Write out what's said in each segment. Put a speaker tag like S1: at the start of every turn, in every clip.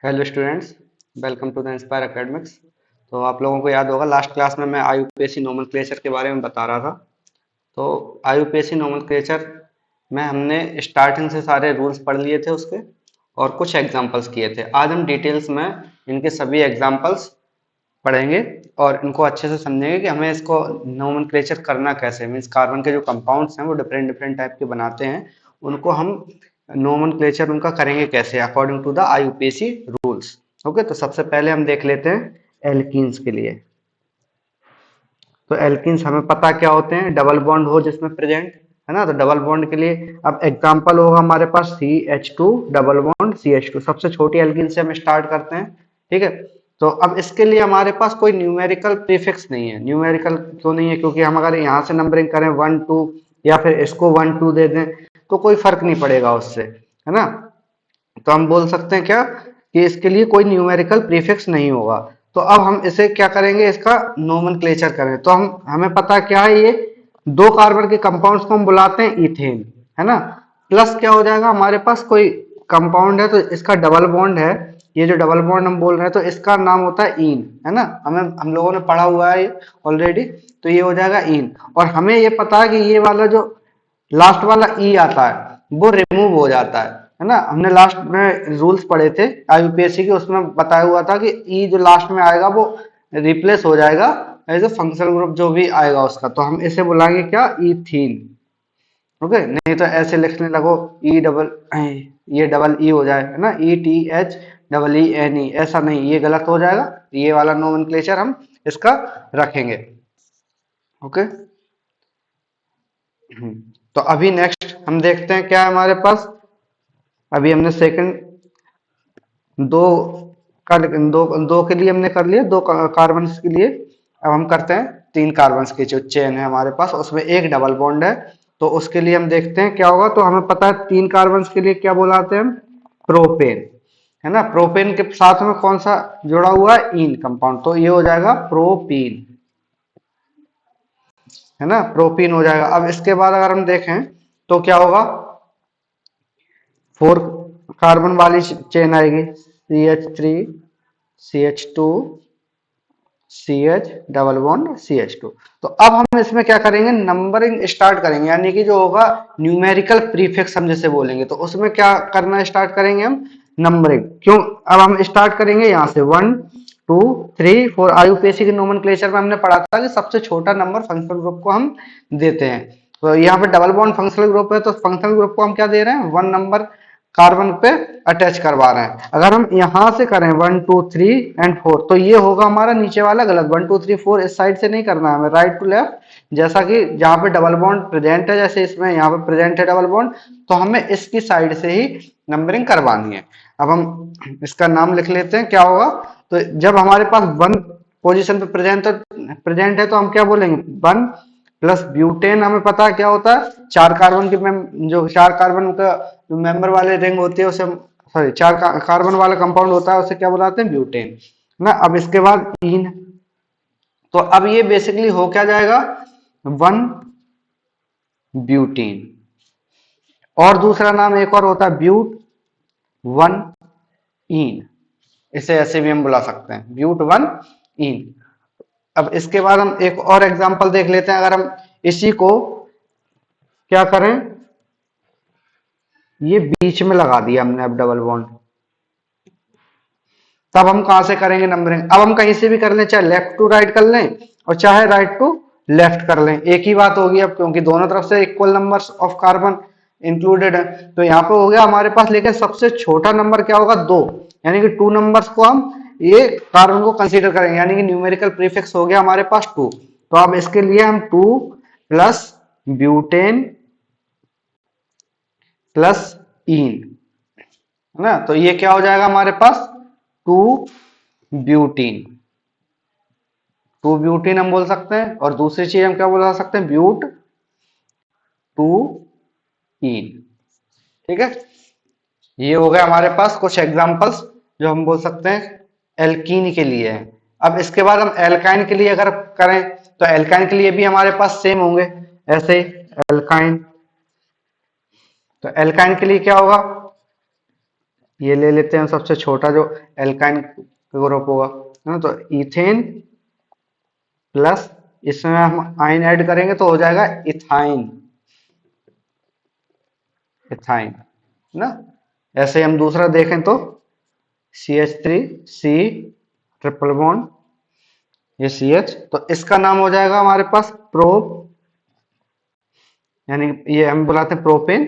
S1: Hello students, welcome to the Inspire Academics. तो आप लोगों को याद होगा लास्ट क्लास में मैं आईयूपीएसी नोमेनक्लेचर के बारे में बता रहा था। तो आईयूपीएसी नोमेनक्लेचर में हमने स्टार्टिंग से सारे रूल्स पढ़ लिए थे उसके, और कुछ एग्जांपल्स किए थे। आज हम डिटेल्स में इनके सभी एग्जांपल्स पढ़ेंगे और इनको अच्छे से समझेंगे कि हमें इसको नोमेनक्लेचर करना कैसे। मीन्स कार्बन के जो कंपाउंड्स हैं वो डिफरेंट डिफरेंट टाइप के बनाते हैं, उनको हम नोमेनक्लेचर उनका करेंगे कैसे according to the IUPAC rules. Okay, तो सबसे पहले हम देख लेते हैं एल्कीन्स के लिए। तो एल्कीन्स हमें पता क्या होते हैं, डबल बॉन्ड हो जिसमें प्रेजेंट है ना। तो डबल बॉन्ड के लिए अब एग्जांपल होगा हमारे पास CH2 डबल बॉन्ड CH2। सबसे छोटी एल्कीन से हम स्टार्ट करते हैं, ठीक है। तो अब इसके लिए हमारे पास कोई न्यूमेरिकल प्रीफिक्स नहीं है। न्यूमेरिकल क्यों नहीं है? क्योंकि हम अगर यहाँ से नंबरिंग करें 1 2 या फिर इसको 1 2 दे दें तो कोई फर्क नहीं पड़ेगा उससे, है ना। तो हम बोल सकते हैं क्या कि इसके लिए कोई न्यूमेरिकल प्रीफिक्स नहीं होगा। तो अब हम इसे क्या करेंगे, इसका नोमेनक्लेचर करेंगे। तो हमें पता क्या है, ये दो कार्बन के कंपाउंड्स को हम बुलाते हैं इथेन, है ना। प्लस क्या हो जाएगा, हमारे पास कोई कंपाउंड है तो इसका डबल बॉन्ड है। ये जो डबल बॉन्ड हम बोल रहे हैं तो इसका नाम होता है ईन, है ना। हम लोगों ने पढ़ा हुआ है ऑलरेडी। तो ये हो जाएगा ईन। और हमें ये पता है कि ये वाला जो लास्ट वाला ई आता है वो रिमूव हो जाता है ना। हमने लास्ट में रूल्स पढ़े थे आईयूपीएससी के, उसमें बताया हुआ था कि ई जो लास्ट में आएगा वो रिप्लेस हो जाएगा एज ए फंक्शनल ग्रुप जो भी आएगा उसका। तो हम इसे बुलाएंगे क्या, इथीन। ओके, नहीं तो ऐसे लिखने लगो ई डबल, ये डबल ई हो जाए, है ना, ETH EE NE, ऐसा नहीं, ये गलत हो जाएगा। ये वाला नोमेनक्लेचर हम इसका रखेंगे। ओके, तो अभी नेक्स्ट हम देखते हैं क्या है हमारे पास। अभी हमने सेकंड दो दो के लिए हमने कर लिया, दो कार्बन के लिए। अब हम करते हैं तीन कार्बन की जो चेन है हमारे पास, उसमें एक डबल बॉन्ड है। तो उसके लिए हम देखते हैं क्या होगा। तो हमें पता है तीन कार्बन के लिए क्या बोलाते हैं हम, प्रोपेन, है ना। प्रोपेन के साथ में कौन सा जुड़ा हुआ है, इन कंपाउंड। तो ये हो जाएगा प्रोपीन, है ना, प्रोपीन हो जाएगा। अब इसके बाद अगर हम देखें तो क्या होगा, फोर कार्बन वाली चेन आएगी, CH3 CH2 CH double bond CH2। तो अब हम इसमें क्या करेंगे, नंबरिंग स्टार्ट करेंगे, यानी कि जो होगा न्यूमेरिकल प्रीफिक्स हम जैसे बोलेंगे। तो उसमें क्या करना स्टार्ट करेंगे हम, नंबरिंग। क्यों, अब हम स्टार्ट करेंगे यहाँ से 1 2 3 4। आईयूपीएसी के नोमेनक्लेचर में हमने पढ़ा था कि सबसे छोटा नंबर फंक्शनल ग्रुप को हम देते हैं। तो यहाँ पे डबल बॉन्ड फंक्शनल ग्रुप है, तो फंक्शनल ग्रुप को हम क्या दे रहे हैं, 1 नंबर कार्बन पे अटैच करवा रहे हैं। अगर हम यहां से करें 1 2 3 एंड 4 तो ये होगा हमारा नीचे वाला गलत। 1 2 3 4 इस साइड से नहीं करना है हमें, राइट टू लेफ्ट। जैसा कि जहां पे डबल बॉन्ड प्रेजेंट है, जैसे इसमें यहाँ पे प्रेजेंट है डबल बॉन्ड, तो हमें इसकी साइड से ही नंबरिंग करवानी है। अब हम इसका नाम लिख लेते हैं, क्या होगा। तो जब हमारे पास 1 पोजीशन पे प्रेजेंट है तो हम क्या बोलेंगे, 1 प्लस ब्यूटेन। हमें पता है क्या होता है, चार कार्बन की जो चार कार्बन का जो मेंबर वाले रिंग होती है उसे, सॉरी, चार कार्बन वाला कंपाउंड होता है उसे क्या बुलाते हैं, ब्यूटेन ना। अब इसके बाद इन। तो अब ये बेसिकली हो क्या जाएगा, 1 ब्यूटीन। और दूसरा नाम एक और होता है ब्यूट 1 इन। इसे ऐसे भी हम बुला सकते हैं, ब्यूट 1 इन। अब इसके बाद हम एक और एग्जांपल देख लेते हैं। अगर हम इसी को क्या करें, ये बीच में लगा दिया हमने अब डबल बॉन्ड, तब हम कहां से करेंगे नंबरिंग। अब हम कहीं से भी कर लें, चाहे लेफ्ट टू राइट कर लें और चाहे राइट टू लेफ्ट कर लें, एक ही बात होगी। अब क्योंकि दोनों तरफ से equal numbers of carbon included है, तो यहाँ पे हो गया हमारे पास। लेकिन सबसे छोटा नंबर क्या होगा, दो, यानी कि 2 नंबर्स को हम ये कार्बन को कंसीडर करेंगे, यानी कि न्यूमेरिकल प्रीफिक्स हो गया हमारे पास 2। तो अब इसके लिए हम 2 प्लस ब्यूटेन प्लस इन, है ना। तो ये क्या हो जाएगा हमारे पास, 2 ब्यूटीन। 2 ब्यूटीन हम बोल सकते हैं। और दूसरी चीज हम क्या बोला सकते हैं, ब्यूट 2 इन। ठीक है, ये हो गया हमारे पास कुछ एग्जांपल्स जो हम बोल सकते हैं एल्कीन के लिए है। अब इसके बाद हम एल्काइन के लिए अगर करें तो एल्काइन के लिए भी हमारे पास सेम होंगे ऐसे एल्काइन। तो एल्काइन के लिए क्या होगा, ये ले लेते हैं सबसे छोटा जो एल्काइन ग्रुप होगा, है ना। तो इथेन प्लस इसमें हम आइन ऐड करेंगे तो हो जाएगा इथाइन, इथाइन ना। ऐसे हम दूसरा देखें तो CH3 C ट्रिपल बॉन्ड, ये CH, तो इसका नाम हो जाएगा हमारे पास प्रोप, यानी ये हम बुलाते हैं प्रोपेन।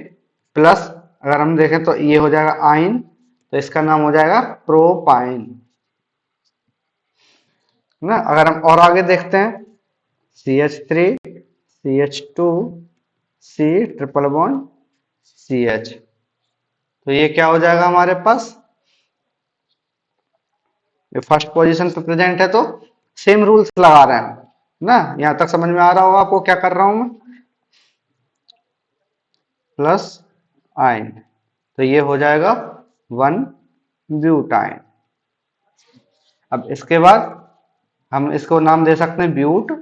S1: प्लस अगर हम देखें तो ये हो जाएगा आइन, तो इसका नाम हो जाएगा प्रोपाइन ना। अगर हम और आगे देखते हैं CH3 CH2 C triple bond CH, तो ये क्या हो जाएगा हमारे पास, ये फर्स्ट पोजीशन पे प्रेजेंट है तो सेम रूल्स लगा रहे हैं ना। यहां तक समझ में आ रहा होगा आपको क्या कर रहा हूं मैं, प्लस आइन, तो ये हो जाएगा 1 ब्यूटाइन। अब इसके बाद हम इसको नाम दे सकते हैं ब्यूट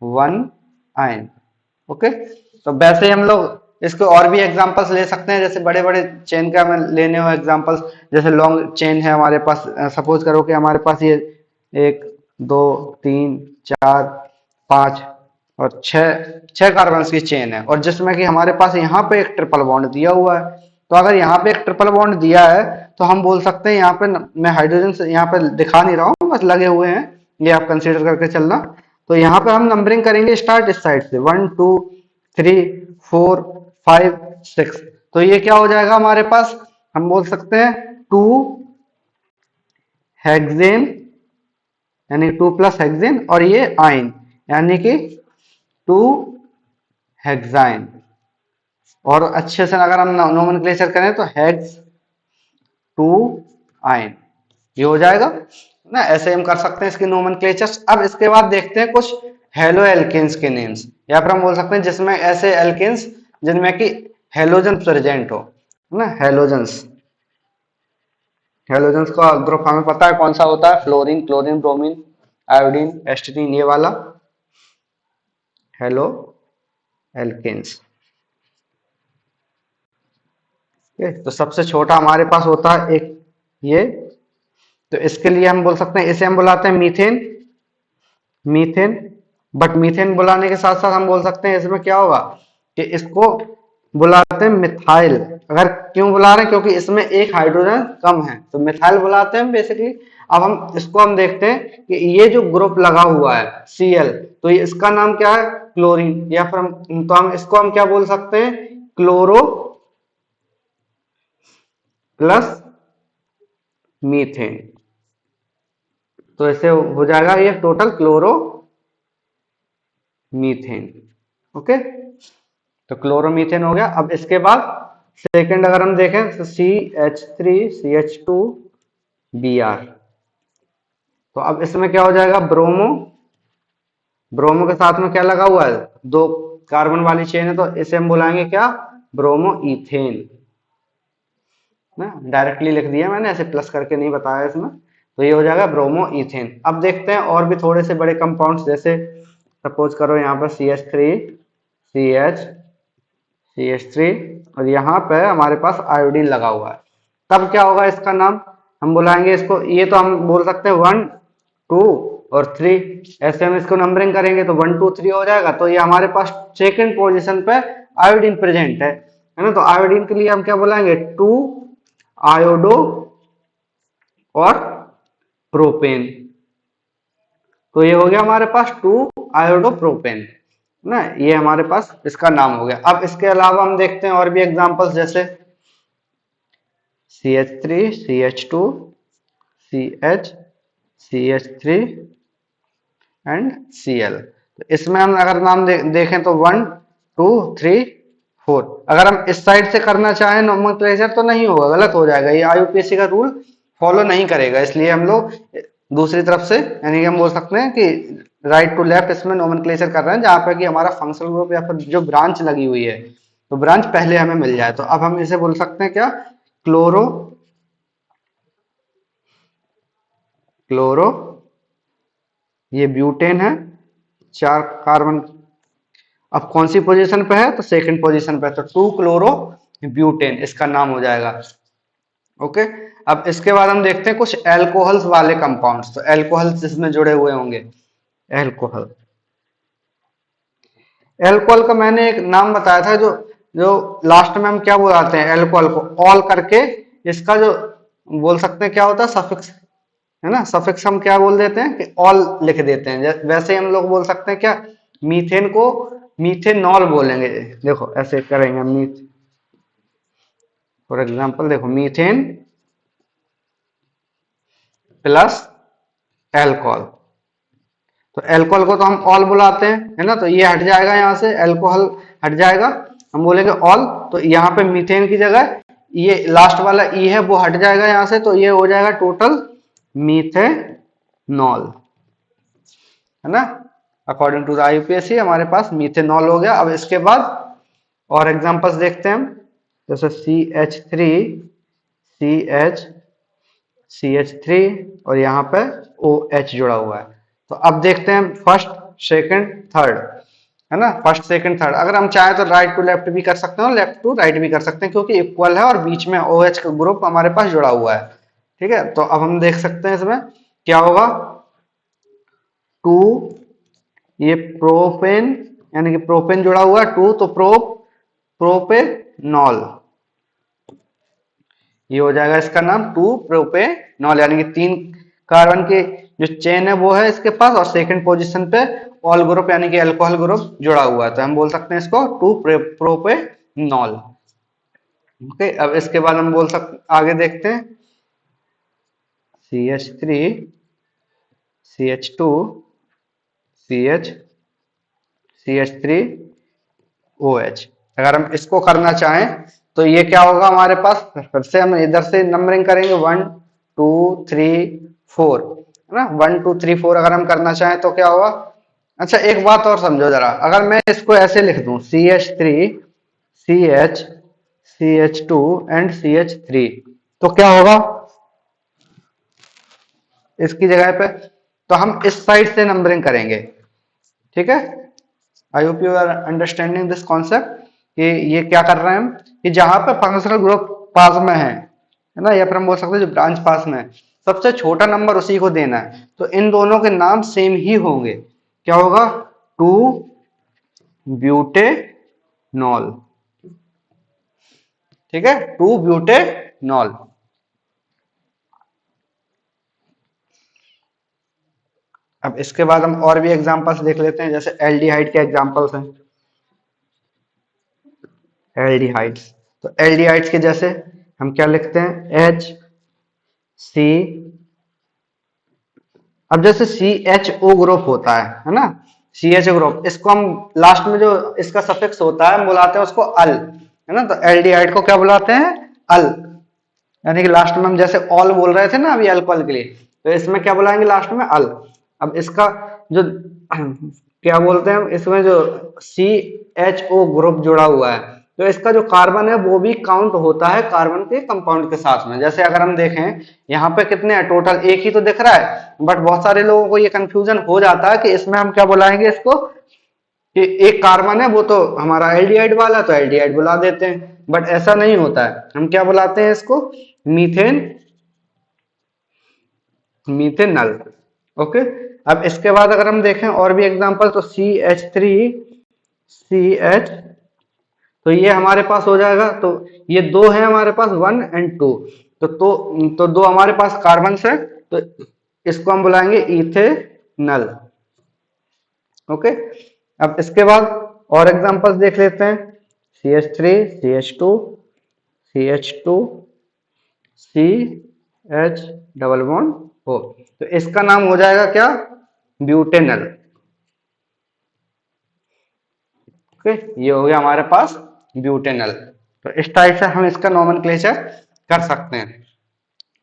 S1: 1 आइन। ओके, तो वैसे ही हम लोग इसके और भी एग्जांपल्स ले सकते हैं, जैसे बड़े बड़े चेन का हमें लेने हो एग्जांपल्स, जैसे लॉन्ग चेन है हमारे पास, सपोज करो कि हमारे पास ये 1 2 3 4 5 और छह कार्बन की चेन है, और जिसमें कि हमारे पास यहाँ पे एक ट्रिपल बॉन्ड दिया हुआ है। तो अगर यहाँ पे एक ट्रिपल बॉन्ड दिया है तो हम बोल सकते हैं यहाँ पे मैं हाइड्रोजन से यहाँ पे दिखा नहीं रहा हूँ, बस लगे हुए हैं, ये आप कंसीडर करके चलना। तो यहाँ पे हम नंबरिंग करेंगे स्टार्ट इस साइड से 1 2 3 4 5 6। तो ये क्या हो जाएगा हमारे पास, हम बोल सकते हैं 2 हेक्सेन, यानी 2 प्लस हेक्सेन, और ये आइन यानी कि 2 हेक्साइन। और अच्छे से अगर हम नोमेनक्लेचर करें तो हेक्स 2 आइन, ये हो जाएगा ना। ऐसे हम कर सकते हैं इसके नोमेनक्लेचर्स। अब इसके बाद देखते हैं कुछ हेलो एल्केन्स के नेम्स, या फिर हम बोल सकते हैं जिसमें ऐसे एल्केन्स जिनमें कि हेलोजन प्रेजेंट हो ना। हेलोजेंस, हेलोजेंस का ग्रुप हमें पता है कौन सा होता है, फ्लोरीन, क्लोरीन, ब्रोमीन, आयोडीन, एस्टिडीन, ये वाला हेलो एल्केन्स। तो सबसे छोटा हमारे पास होता है एक ये, तो इसके लिए हम बोल सकते हैं, इसे हम बुलाते हैं मीथेन, मीथेन। बट मीथेन बुलाने के साथ साथ हम बोल सकते हैं इसमें क्या होगा कि इसको बुलाते हैं मिथाइल। अगर क्यों बुला रहे हैं, क्योंकि इसमें एक हाइड्रोजन कम है, तो मिथाइल बुलाते हैं बेसिकली। अब हम इसको हम देखते हैं कि ये जो ग्रुप लगा हुआ है Cl, तो ये इसका नाम क्या है, क्लोरीन, या फिर हम इसको हम क्या बोल सकते हैं, क्लोरो प्लस मीथेन। तो ऐसे हो जाएगा ये टोटल क्लोरो मीथेन। ओके, तो क्लोरोमीथेन हो गया। अब इसके बाद सेकंड अगर हम देखें तो CH3CH2Br, तो अब इसमें क्या हो जाएगा, ब्रोमो, ब्रोमो के साथ में क्या लगा हुआ है, 2 कार्बन वाली चेन है, तो इसे हम बुलाएंगे क्या, ब्रोमो इथेन ना। डायरेक्टली लिख दिया मैंने, ऐसे प्लस करके नहीं बताया इसमें। तो ये हो जाएगा ब्रोमो इथेन। अब देखते हैं और भी थोड़े से बड़े कंपाउंड्स, जैसे सपोज करो यहाँ पर CH3 और यहाँ पे हमारे पास आयोडीन लगा हुआ है। तब क्या होगा, इसका नाम हम बुलाएंगे इसको, ये तो हम बोल सकते हैं 1 2 और 3, ऐसे हम इसको नंबरिंग करेंगे तो 1 2 3 हो जाएगा। तो ये हमारे पास सेकंड पोजीशन पे आयोडीन प्रेजेंट है ना। तो आयोडीन के लिए हम क्या बुलाएंगे, 2 आयोडो और प्रोपेन। तो ये हो गया हमारे पास 2 आयोडो प्रोपेन ना, ये हमारे पास इसका नाम हो गया। अब इसके अलावा हम देखते हैं और भी एग्जांपल्स, जैसे CH3 CH2 CH CH3 and Cl। तो इसमें हम अगर नाम देखें तो 1 2 3 4। अगर हम इस साइड से करना चाहें नोमेनक्लेचर तो नहीं होगा, गलत हो जाएगा, ये IUPAC का रूल फॉलो नहीं करेगा। इसलिए हम लोग दूसरी तरफ से, यानी कि हम बोल सकते हैं कि राइट टू लेफ्ट इसमें नोमेनक्लेचर कर रहे हैं, जहां पर कि हमारा फंक्शनल ग्रुप या फिर जो ब्रांच लगी हुई है, तो ब्रांच पहले हमें मिल जाए। तो अब हम इसे बोल सकते हैं क्या, क्लोरो, क्लोरो, ये ब्यूटेन है, 4 कार्बन। अब कौन सी पोजीशन पे है, तो सेकंड पोजीशन पे है, तो 2 क्लोरो ब्यूटेन इसका नाम हो जाएगा। ओके। अब इसके बाद हम देखते हैं कुछ एल्कोहल्स वाले कंपाउंड्स, तो एल्कोहल्स इसमें जुड़े हुए होंगे। एल्कोहल, एल्कोहल का मैंने एक नाम बताया था, जो जो लास्ट में हम क्या बुलाते हैं एल्कोहल को, ऑल करके। इसका जो बोल सकते हैं क्या होता है, सफिक्स, है ना, सफिक्स हम क्या बोल देते हैं कि ऑल लिख देते हैं। वैसे ही हम लोग बोल सकते हैं क्या, मीथेन को मीथेनॉल बोलेंगे। देखो ऐसे करेंगे, मीथ, फॉर एग्जांपल देखो, मीथेन प्लस एल्कोहल, तो एल्कोहल को तो हम ऑल बुलाते हैं, है ना, तो ये हट जाएगा यहाँ से, एल्कोहल हट जाएगा, हम बोलेंगे ऑल। तो यहाँ पे मीथेन की जगह ये लास्ट वाला ई है वो हट जाएगा यहाँ से, तो ये हो जाएगा टोटल मीथेनॉल, है ना। अकॉर्डिंग टू द आईयूपीएसी हमारे पास मीथेनॉल हो गया। अब इसके बाद और एग्जांपल्स देखते हैं हम, जैसे CH3 CH3 और यहाँ पे OH जुड़ा हुआ है। तो अब देखते हैं फर्स्ट, सेकंड, थर्ड, है ना, फर्स्ट सेकंड थर्ड। अगर हम चाहें तो राइट टू लेफ्ट भी कर सकते हैं और लेफ्ट टू राइट भी कर सकते हैं, क्योंकि इक्वल है और बीच में OH का ग्रुप हमारे पास जुड़ा हुआ है। ठीक है, तो अब हम देख सकते हैं इसमें क्या होगा, टू, ये प्रोपेन, यानी कि प्रोपेन जुड़ा हुआ है, टू, तो प्रोपेनॉल, ये हो जाएगा इसका नाम टू प्रोपेनॉल, यानी कि तीन कार्बन के जो चेन है वो है इसके पास, और सेकंड पोजीशन पे ऑल ग्रुप यानी कि अल्कोहल ग्रुप जुड़ा हुआ है, तो हम बोल सकते हैं इसको टू प्रोपेनॉल। ओके, अब इसके बाद हम बोल सकते, आगे देखते हैं, CH3 CH2 CH3OH। अगर हम इसको करना चाहें तो ये क्या होगा हमारे पास, फिर से हम इधर से नंबरिंग करेंगे, 1 2 3 4, है ना, 1 2 3 4 अगर हम करना चाहें तो क्या होगा। अच्छा एक बात और समझो जरा, अगर मैं इसको ऐसे लिख दूं, CH3 CH2 एंड CH3, तो क्या होगा इसकी जगह पे, तो हम इस साइड से नंबरिंग करेंगे। ठीक है, I hope you are understanding this concept, कि ये क्या कर रहे हैं हम, कि जहां पे फंक्शनल ग्रुप पास में है ना, या फिर हम बोल सकते हैं जो ब्रांच पास में है, सबसे छोटा नंबर उसी को देना है, तो इन दोनों के नाम सेम ही होंगे। क्या होगा, टू ब्यूटेनॉल, ठीक है, टू ब्यूटेनॉल। अब इसके बाद हम और भी एग्जांपल्स देख लेते हैं, जैसे एल्डिहाइड के एग्जांपल्स हैं, एल्डिहाइड्स, तो एल्डिहाइड्स के जैसे हम क्या लिखते हैं, HC, अब जैसे CHO ग्रुप होता है ना, CHO ग्रुप, इसको हम लास्ट में जो इसका सफिक्स होता है हम बुलाते हैं उसको अल, है ना, तो एल्डिहाइड को क्या बुलाते हैं, अल, यानी कि लास्ट में हम जैसे ऑल बोल रहे थे ना अभी अल्कोहल के लिए, तो इसमें क्या बुलाएंगे लास्ट में, अल। अब इसका जो क्या बोलते हैं इसमें जो CHO ग्रुप जुड़ा हुआ है, तो इसका जो कार्बन है वो भी काउंट होता है कार्बन के कंपाउंड के साथ में। जैसे अगर हम देखें यहाँ पे कितने हैं टोटल, एक ही तो दिख रहा है, बट बहुत सारे लोगों को ये कंफ्यूजन हो जाता है कि इसमें हम क्या बुलाएंगे इसको, कि एक कार्बन है वो तो हमारा एल्डिहाइड वाला, तो एल्डिहाइड बुला देते हैं, बट ऐसा नहीं होता है, हम क्या बुलाते हैं इसको, मीथेन, मीथेनल। ओके, अब इसके बाद अगर हम देखें और भी एग्जांपल, तो CH3CH, तो ये हमारे पास हो जाएगा, तो ये दो है हमारे पास, 1 और 2, तो दो हमारे पास कार्बन है, तो इसको हम बुलाएंगे इथेनल। ओके, अब इसके बाद और एग्जांपल्स देख लेते हैं, CH3 CH2 CH2 CH double bond O, तो इसका नाम हो जाएगा क्या, ब्यूटेनल। ओके, ये हो गया हमारे पास ब्यूटेनल। तो इस टाइप से हम इसका नोमेनक्लेचर कर सकते हैं,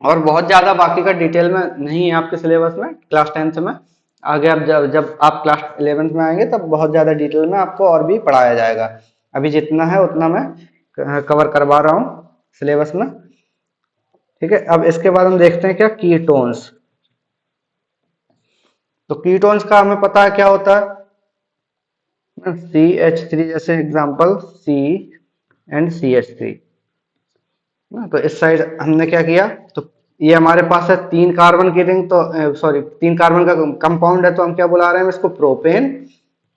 S1: और बहुत ज्यादा बाकी का डिटेल में नहीं है आपके सिलेबस में क्लास 10th में। आगे आप जब आप क्लास 11th में आएंगे तब बहुत ज्यादा डिटेल में आपको और भी पढ़ाया जाएगा। अभी जितना है उतना मैं कवर करवा रहा हूँ सिलेबस में। ठीक है, अब इसके बाद हम देखते हैं क्या, कीटोन्स। तो कीटोन्स का हमें पता है क्या होता है, CH3 जैसे एग्जांपल, C एंड CH3, ना। तो इस साइड हमने क्या किया, तो ये हमारे पास है 3 कार्बन की रिंग, तो सॉरी 3 कार्बन का कंपाउंड है, तो हम क्या बुला रहे हैं इसको, प्रोपेन।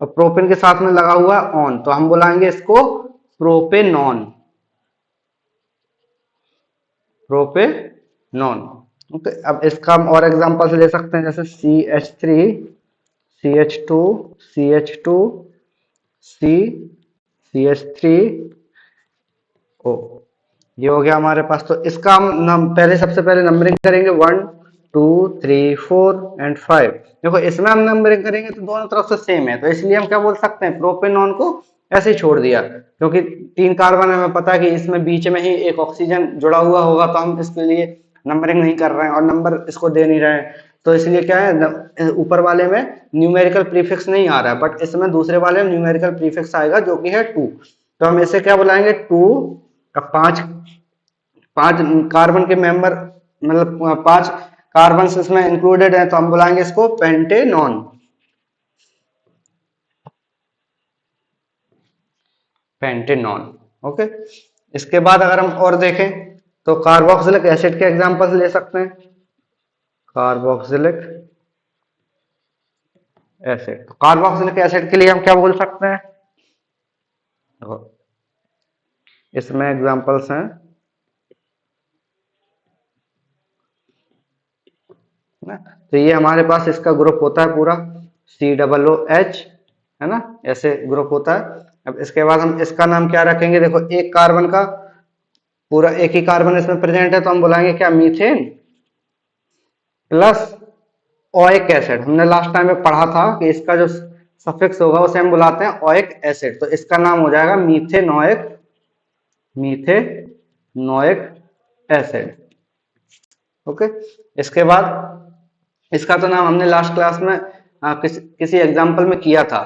S1: और प्रोपेन के साथ में लगा हुआ है ऑन, तो हम बुलाएंगे इसको प्रोपेनॉन, प्रोपेनॉन। ओके, अब इसका हम और एग्जांपल्स ले सकते हैं, जैसे CH3 CH2 CH2 C CH3 ओ, ये हो गया हमारे पास। तो इसका हम पहले सबसे पहले नंबरिंग करेंगे 1 2 3 4 एंड 5। देखो इसमें हम नंबरिंग करेंगे तो दोनों तरफ से सेम है, तो इसलिए हम क्या बोल सकते हैं, प्रोपेनॉन को ऐसे ही छोड़ दिया, क्योंकि 3 कार्बन हमें पता है कि इसमें बीच में ही एक ऑक्सीजन जुड़ा हुआ होगा, तो हम इसके लिए नंबरिंग नहीं कर रहे हैं और नंबर इसको दे नहीं रहे हैं। तो इसलिए क्या है, ऊपर वाले में न्यूमेरिकल प्रीफिक्स नहीं आ रहा है, बट इसमें दूसरे वाले में न्यूमेरिकल प्रीफिक्स आएगा जो कि है 2। तो हम इसे क्या बुलाएंगे, 2। अब पांच पांच कार्बन के मेंबर, मतलब 5 कार्बन इसमें इंक्लूडेड है, तो हम बुलाएंगे इसको पेंटेनॉन, पेंटेनॉन। ओके, इसके बाद अगर हम और देखें तो कार्बोक्सिलिक एसिड के एग्जांपल्स ले सकते हैं। कार्बोक्सिलिक एसिड, कार्बोक्सिलिक एसिड के लिए हम क्या बोल सकते हैं, देखो इसमें एग्जांपल्स हैं ना। तो ये हमारे पास इसका ग्रुप होता है पूरा COOH, है ना, ऐसे ग्रुप होता है। अब इसके बाद हम इसका नाम क्या रखेंगे, देखो एक कार्बन का पूरा एक ही कार्बन इसमें प्रेजेंट है, तो हम बुलाएंगे क्या, मीथेन प्लस ओइक एसिड। हमने लास्ट टाइम में पढ़ा था कि इसका जो सफिक्स होगा उसे हम बुलाते हैं ओइक एसिड, तो इसका नाम हो जाएगा मीथेनोइक, मीथेनोइक एसिड। ओके, इसके बाद इसका तो नाम हमने लास्ट क्लास में किसी एग्जाम्पल में किया था,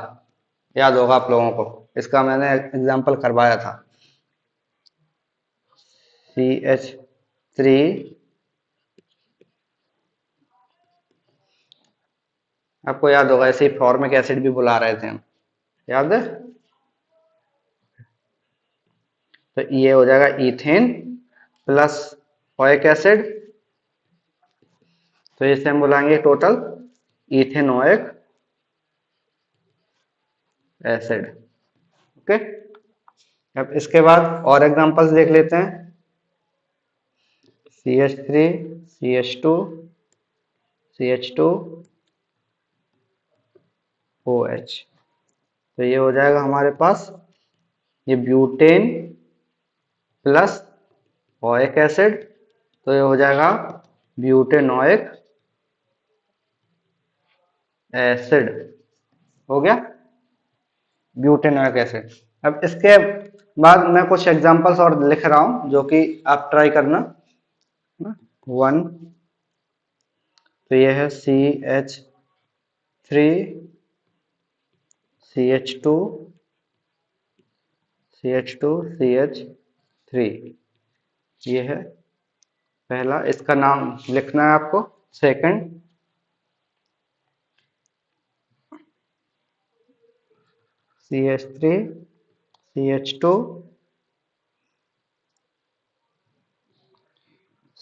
S1: याद होगा आप लोगों को, इसका मैंने एग्जाम्पल करवाया था, CH3। आपको याद होगा, ऐसे ही फॉर्मिक एसिड भी बुला रहे थे हम, याद है। तो ये हो जाएगा इथेन प्लस ओइक एसिड, तो इसे हम बुलाएंगे टोटल इथेनोइक एसिड। ओके, अब इसके बाद और एग्जांपल्स देख लेते हैं, CH3 CH2 CH2 OH। तो ये हो जाएगा हमारे पास ये ब्यूटेन प्लस ओइक एसिड, तो ये हो जाएगा ब्यूटेनोइक एसिड, हो गया ब्यूटेनोइक एसिड। अब इसके बाद मैं कुछ एग्जांपल्स और लिख रहा हूं जो कि आप ट्राई करना। 1, तो ये है CH3 CH2 CH2 CH3, ये है पहला, इसका नाम लिखना है आपको। Second CH3 CH2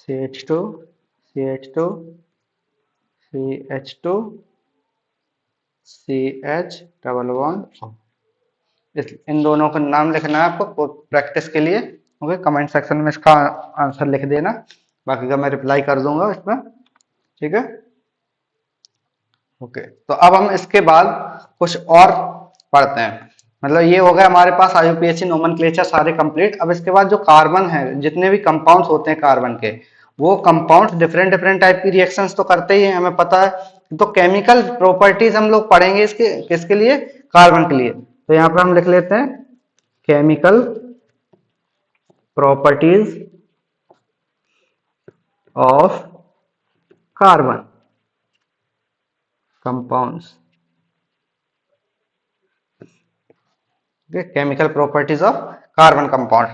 S1: CH2 CH2 CH2 CH double bond, इन दोनों का नाम लिखना है आपको प्रैक्टिस के लिए। ओके, कमेंट सेक्शन में इसका आंसर लिख देना, बाकी का मैं रिप्लाई कर दूंगा इसमें, ठीक है। ओके, तो अब हम इसके बाद कुछ और पढ़ते हैं, मतलब ये हो गया हमारे पास IUPAC नोमेनक्लेचर सारे कंप्लीट। अब इसके बाद जो कार्बन है, जितने भी कंपाउंड्स होते हैं कार्बन के, वो कंपाउंड्स डिफरेंट डिफरेंट टाइप की रिएक्शंस तो करते ही हैं, हमें पता है। तो केमिकल प्रॉपर्टीज हम लोग पढ़ेंगे इसके, किसके लिए, कार्बन के लिए। तो यहाँ पर हम लिख लेते हैं chemical properties of carbon compounds, chemical properties of carbon compound.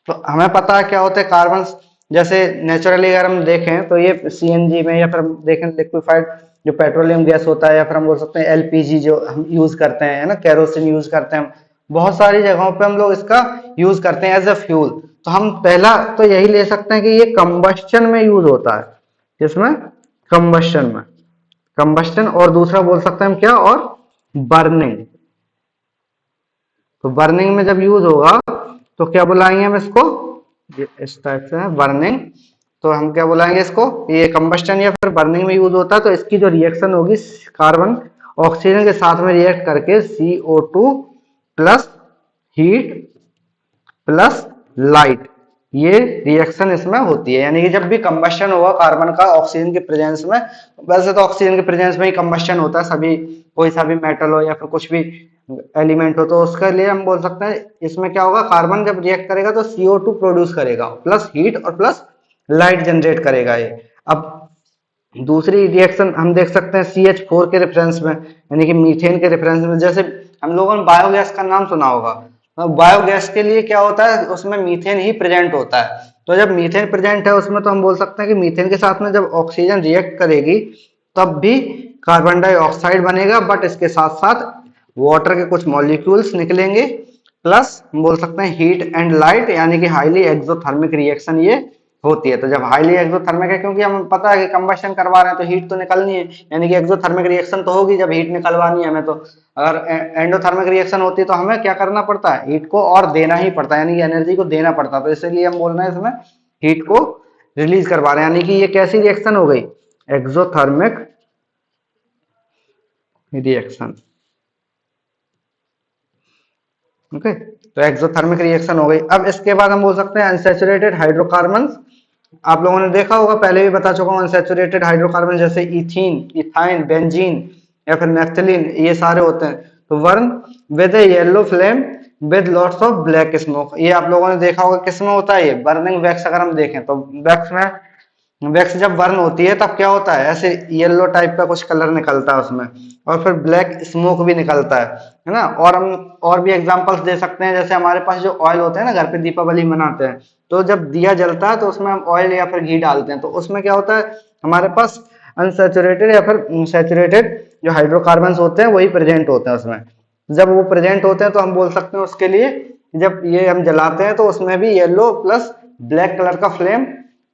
S1: तो हमें पता है क्या होते हैं कार्बन, जैसे नेचुरली अगर हम देखें तो ये CNG में, या फिर हम देखें लिक्विफाइड जो पेट्रोलियम गैस होता है, या फिर हम बोल सकते हैं LPG जो हम यूज करते हैं, है ना, केरोसिन यूज करते हैं, बहुत सारी जगहों पे हम लोग इसका यूज करते हैं एज अ फ्यूल। तो हम पहला तो यही ले सकते हैं कि ये कंबस्शन में यूज होता है। इसमें कंबस्शन और दूसरा बोल सकते हैं हम क्या, और बर्निंग। तो बर्निंग में जब यूज होगा तो क्या बुलाएंगे हम इसको, ये इस टाइप से है बर्निंग। तो हम क्या बुलाएंगे इसको, ये कंबस्टन या फिर बर्निंग में यूज होता है। तो इसकी जो रिएक्शन होगी, कार्बन ऑक्सीजन के साथ में रिएक्ट करके CO2 plus heat plus light, ये रिएक्शन इसमें होती है। यानी कि जब भी कंबस्शन होगा कार्बन का ऑक्सीजन के प्रेजेंस में, वैसे तो ऑक्सीजन के प्रेजेंस में ही कंबस्शन होता है, सभी कोई सा भी मेटल हो या फिर कुछ भी एलिमेंट हो, तो उसके लिए हम बोल सकते हैं इसमें क्या होगा, कार्बन जब रिएक्ट करेगा तो CO2 प्रोड्यूस करेगा प्लस हीट और प्लस लाइट जनरेट करेगा ये। अब दूसरी रिएक्शन हम देख सकते हैं CH4 के रेफरेंस में, यानी कि मीथेन के रेफरेंस में। जैसे हम लोगों ने बायोगैस का नाम सुना होगा, तो बायोगैस के लिए क्या होता है, उसमें मीथेन ही प्रेजेंट होता है। तो जब मीथेन प्रेजेंट है उसमें, तो हम बोल सकते हैं कि मीथेन के साथ में जब ऑक्सीजन रिएक्ट करेगी तब भी कार्बन डाइऑक्साइड बनेगा, बट इसके साथ साथ वाटर के कुछ मॉलिक्यूल्स निकलेंगे, प्लस हम बोल सकते हैं हीट एंड लाइट, यानी कि हाईली एक्सोथर्मिक रिएक्शन ये होती है। तो जब हाईली एक्सोथर्मिक है, क्योंकि हमें पता है कि कंबशन करवा रहे हैं तो हीट तो निकलनी है, यानी कि एक्सोथर्मिक रिएक्शन तो होगी जब हीट निकलवानी है हमें। तो अगर एंडोथर्मिक रिएक्शन होती है तो हमें क्या करना पड़ता है, हीट को और देना ही पड़ता है, यानी कि एनर्जी को देना पड़ता है। तो इसलिए हम बोल रहे हैं इसमें हीट को रिलीज करवा रहे हैं, यानी कि ये कैसी रिएक्शन हो गई, एक्सोथर्मिक रिएक्शन। ओके, तो एक्सोथर्मिक रिएक्शन हो गई। अब इसके बाद हम बोल सकते हैं अनसैचुरेटेड हाइड्रोकार्बन्स। आप लोगों ने देखा होगा, पहले भी बता चुका हूँ, अनसैचुरेटेड हाइड्रोकार्बन जैसे इथीन, इथाइन, बेंजीन या फिर नेफ्थलीन, ये सारे होते हैं। तो burn with a yellow flame with lots of black smoke, ये आप लोगों ने देखा होगा किसमें होता है, ये बर्निंग वैक्स। अगर हम देखें तो वैक्स में, वैक्स जब बर्न होती है तब क्या होता है, ऐसे येलो टाइप का कुछ कलर निकलता है उसमें, और फिर ब्लैक स्मोक भी निकलता है ना। और हम और भी एग्जांपल्स दे सकते हैं, जैसे हमारे पास जो ऑयल होते हैं ना, घर पे दीपावली मनाते हैं, तो जब दिया जलता है तो उसमें हम ऑयल या फिर घी डालते हैं, तो उसमें क्या होता है, हमारे पास अनसैचुरेटेड या फिर सैचुरेटेड जो हाइड्रोकार्बन होते हैं वही प्रेजेंट होते हैं उसमें। जब वो प्रेजेंट होते हैं तो हम बोल सकते हैं उसके लिए, जब ये हम जलाते हैं तो उसमें भी येलो प्लस ब्लैक कलर का फ्लेम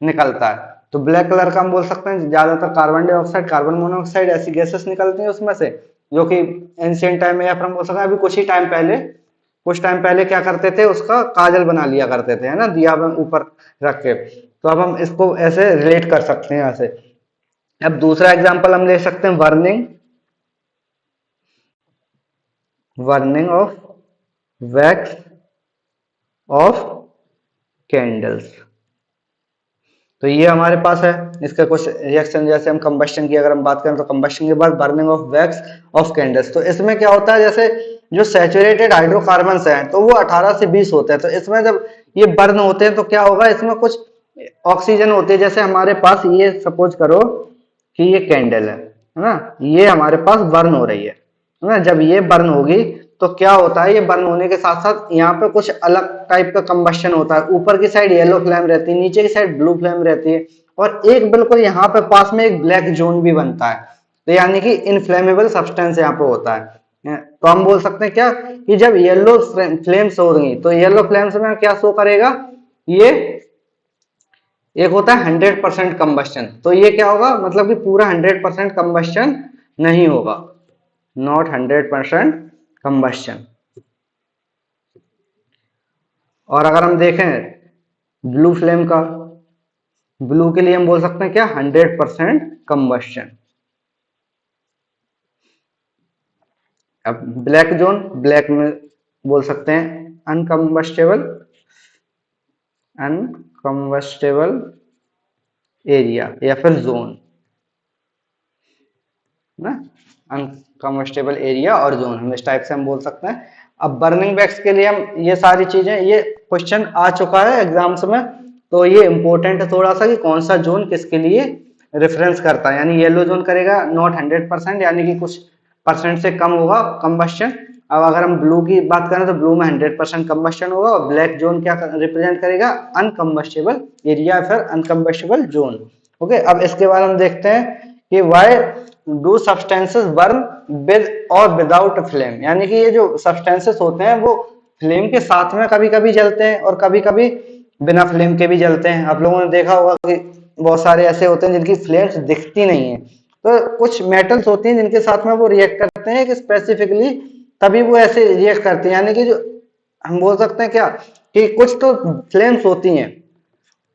S1: निकलता है। तो ब्लैक कलर का हम बोल सकते हैं ज्यादातर कार्बन डाइऑक्साइड, कार्बन मोनोऑक्साइड ऐसी गैसेस निकलती हैं उसमें से, जो कि एंशिएंट टाइम में या फिर हम बोल सकते हैं अभी कुछ ही टाइम पहले, कुछ टाइम पहले क्या करते थे, उसका काजल बना लिया करते थे, है ना, दिया ऊपर रख के। तो अब हम इसको ऐसे रिलेट कर सकते हैं ऐसे। अब दूसरा एग्जांपल हम ले सकते हैं burning, burning of wax of candles. तो ये हमारे पास है इसका कुछ रिएक्शन। जैसे हम कंबस्शन की अगर हम बात करें तो कंबस्शन के बाद burning of wax of candles. तो इसमें क्या होता है, जैसे जो सैचुरेटेड हाइड्रोकार्बन्स हैं तो वो 18 से 20 होते हैं। तो इसमें जब ये बर्न होते हैं तो क्या होगा, इसमें कुछ ऑक्सीजन होती है। जैसे हमारे पास ये सपोज करो कि ये कैंडल है ना, ये हमारे पास बर्न हो रही है ना। जब ये बर्न होगी तो क्या होता है, ये बर्न होने के साथ साथ यहाँ पे कुछ अलग टाइप का कंबस्शन होता है। ऊपर की साइड येलो फ्लेम रहती है, नीचे की साइड ब्लू फ्लेम रहती है, और एक बिल्कुल यहाँ पे पास में एक ब्लैक जोन भी बनता है। तो यानी कि इनफ्लेमेबल सब्सटेंस यहाँ पे होता है। तो हम बोल सकते हैं क्या, कि जब येलो फ्लेम्स होंगी तो येलो फ्लेम्स में क्या शो करेगा, ये एक होता है 100% कंबस्शन। तो ये क्या होगा, मतलब कि पूरा 100% कंबस्शन नहीं होगा, नॉट 100% कंबस्शन। और अगर हम देखें ब्लू फ्लेम का, ब्लू के लिए हम बोल सकते हैं क्या, 100% कंबस्शन। अब ब्लैक जोन, ब्लैक में बोल सकते हैं अनकम्बस्टेबल, अनकम्बस्टेबल एरिया या फिर जोन ना, अनकम्बस्टेबल एरिया और जोन, हम इस टाइप से हम बोल सकते हैं। अब बर्निंग वैक्स के लिए हम ये सारी चीजें, ये क्वेश्चन आ चुका है एग्जाम्स में, तो ये इंपॉर्टेंट है थोड़ा सा कि कौन सा जोन किसके लिए रेफरेंस करता है। यानी येलो जोन करेगा नॉट 100%, यानी कि कुछ परसेंट से कम होगा कंबस्शन। अब अगर हम ब्लू की बात करें तो ब्लू में 100% कंबस्शन होगा, और ब्लैक जोन क्या रिप्रेजेंट करेगा, अनकम्बस्टेबल एरिया फिर अनकम्बस्टेबल जोन। ओके, अब इसके बाद हम देखते हैं कि why do substances burn with और विदाउट फ्लेम। यानी कि ये जो सब्सटेंसेस होते हैं वो फ्लेम के साथ में कभी कभी जलते हैं और कभी कभी बिना फ्लेम के भी जलते हैं। आप लोगों ने देखा होगा कि बहुत सारे ऐसे होते हैं जिनकी फ्लेम्स दिखती नहीं है। तो कुछ मेटल्स होती हैं जिनके साथ में वो रिएक्ट करते हैं कि स्पेसिफिकली तभी वो ऐसे रिएक्ट करते हैं, यानी कि जो हम बोल सकते हैं क्या कि कुछ तो फ्लेम्स होती हैं,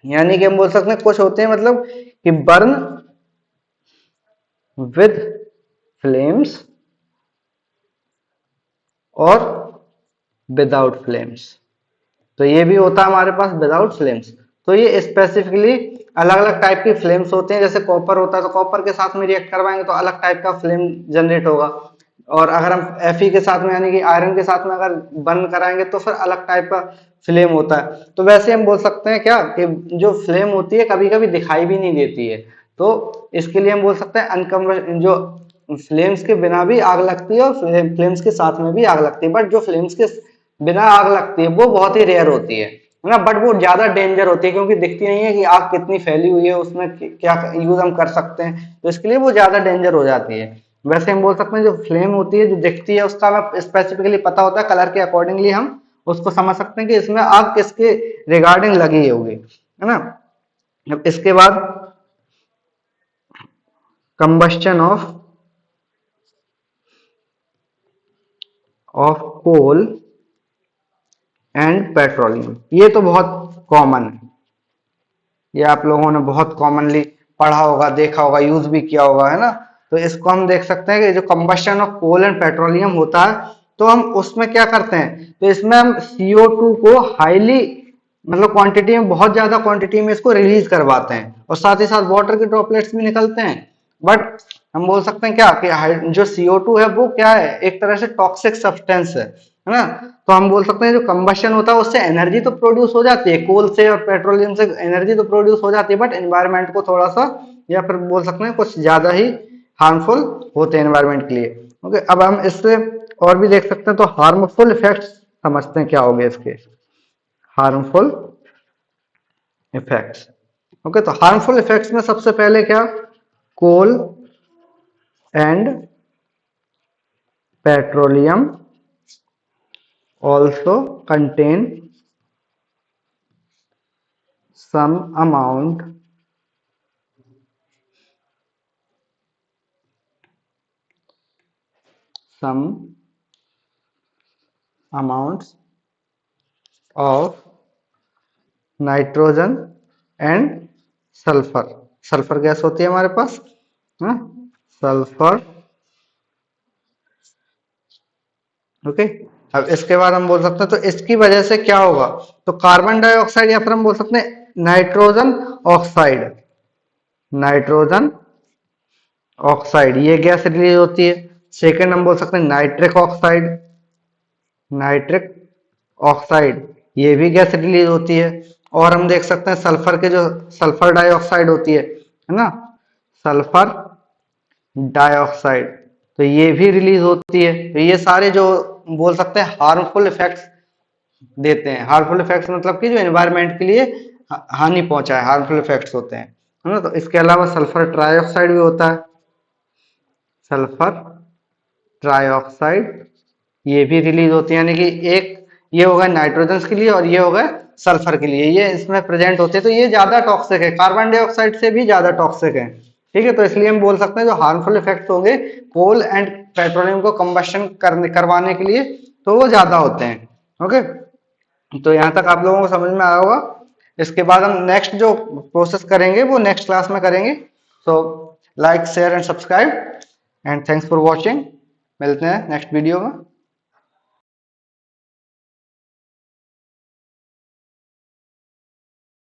S1: यानी कि हम बोल सकते हैं कुछ होते हैं मतलब कि बर्न विद फ्लेम्स और विदाउट फ्लेम्स। तो ये भी होता है हमारे पास विदाउट फ्लेम्स। तो ये स्पेसिफिकली अलग अलग टाइप की फ्लेम्स होते हैं। जैसे कॉपर होता है तो कॉपर के साथ में रिएक्ट करवाएंगे तो अलग टाइप का फ्लेम जनरेट होगा, और अगर हम Fe के साथ में यानी कि आयरन के साथ में अगर बर्न कराएंगे तो फिर अलग टाइप का फ्लेम होता है। तो वैसे हम बोल सकते हैं क्या कि जो फ्लेम होती है कभी कभी दिखाई भी नहीं देती है, तो इसके लिए हम बोल सकते हैं अनकम जो फ्लेम्स के बिना भी आग लगती है और फ्लेम्स के साथ में भी आग लगती है, बट जो फ्लेम्स के बिना आग लगती है वो बहुत ही रेयर होती है ना, बट वो ज्यादा डेंजर होती है क्योंकि दिखती नहीं है कि आग कितनी फैली हुई है, उसमें क्या यूज हम कर सकते हैं, तो इसके लिए वो ज्यादा डेंजर हो जाती है। वैसे हम बोल सकते हैं जो फ्लेम होती है जो दिखती है उसका हमें स्पेसिफिकली पता होता है, कलर के अकॉर्डिंगली हम उसको समझ सकते हैं कि इसमें आग किसके रिगार्डिंग लगी होगी, है ना। अब इसके बाद combustion of coal and petroleum, ये तो बहुत कॉमन है, ये आप लोगों ने बहुत कॉमनली पढ़ा होगा, देखा होगा, यूज भी किया होगा, है ना। तो इसको हम देख सकते हैं कि जो combustion of coal and petroleum होता है तो हम उसमें क्या करते हैं, तो इसमें हम CO2 को हाईली मतलब क्वांटिटी में, बहुत ज्यादा क्वांटिटी में इसको रिलीज करवाते हैं और साथ ही साथ वाटर के ड्रॉपलेट्स भी निकलते हैं। बट हम बोल सकते हैं क्या कि जो CO2 है वो क्या है, एक तरह से टॉक्सिक सब्सटेंस है ना। तो हम बोल सकते हैं जो कंबशन होता है उससे एनर्जी तो प्रोड्यूस हो जाती है, कोल से और पेट्रोलियम से एनर्जी तो प्रोड्यूस हो जाती है, बट एनवायरनमेंट को थोड़ा सा, या फिर बोल सकते हैं कुछ ज्यादा ही हार्मफुल होते हैं एनवायरनमेंट के लिए। ओके, अब हम इससे और भी देख सकते हैं, तो हार्मफुल इफेक्ट्स समझते हैं क्या हो गए इसके, हार्मफुल इफेक्ट्स। ओके, तो हार्मफुल इफेक्ट्स में सबसे पहले क्या, coal and petroleum also contain some amounts of nitrogen and sulphur. Sulphur gas होती है हमारे पास, हाँ, सल्फर। ओके, अब इसके बाद हम बोल सकते हैं तो इसकी वजह से क्या होगा, तो कार्बन डाइऑक्साइड या फिर हम बोल सकते हैं नाइट्रोजन ऑक्साइड, नाइट्रोजन ऑक्साइड ये गैस रिलीज होती है। सेकंड हम बोल सकते हैं नाइट्रिक ऑक्साइड, नाइट्रिक ऑक्साइड ये भी गैस रिलीज होती है। और हम देख सकते हैं सल्फर के जो सल्फर डाइऑक्साइड होती है ना, सल्फर डाइऑक्साइड, तो ये भी रिलीज होती है। तो ये सारे जो बोल सकते हैं हार्मफुल इफेक्ट्स देते हैं। हार्मफुल इफेक्ट्स मतलब कि जो एनवायरनमेंट के लिए हानि पहुंचाए, हार्मफुल इफेक्ट्स होते हैं, है ना। तो इसके अलावा सल्फर ट्राइऑक्साइड भी होता है, सल्फर ट्राइऑक्साइड ये भी रिलीज होती है, यानी कि एक ये होगा नाइट्रोजन के लिए और ये होगा सल्फर के लिए, ये इसमें प्रेजेंट होते हैं। तो ये ज्यादा टॉक्सिक है, कार्बन डाइऑक्साइड से भी ज्यादा टॉक्सिक है, ठीक है। तो इसलिए हम बोल सकते हैं जो हार्मफुल इफेक्ट्स होंगे कोल एंड पेट्रोलियम को कंबशन करवाने के लिए तो वो ज्यादा होते हैं। ओके, तो यहाँ तक आप लोगों को समझ में आया होगा। इसके बाद हम नेक्स्ट जो प्रोसेस करेंगे वो नेक्स्ट क्लास में करेंगे। So like share and subscribe and thanks for watching. मिलते हैं नेक्स्ट वीडियो में।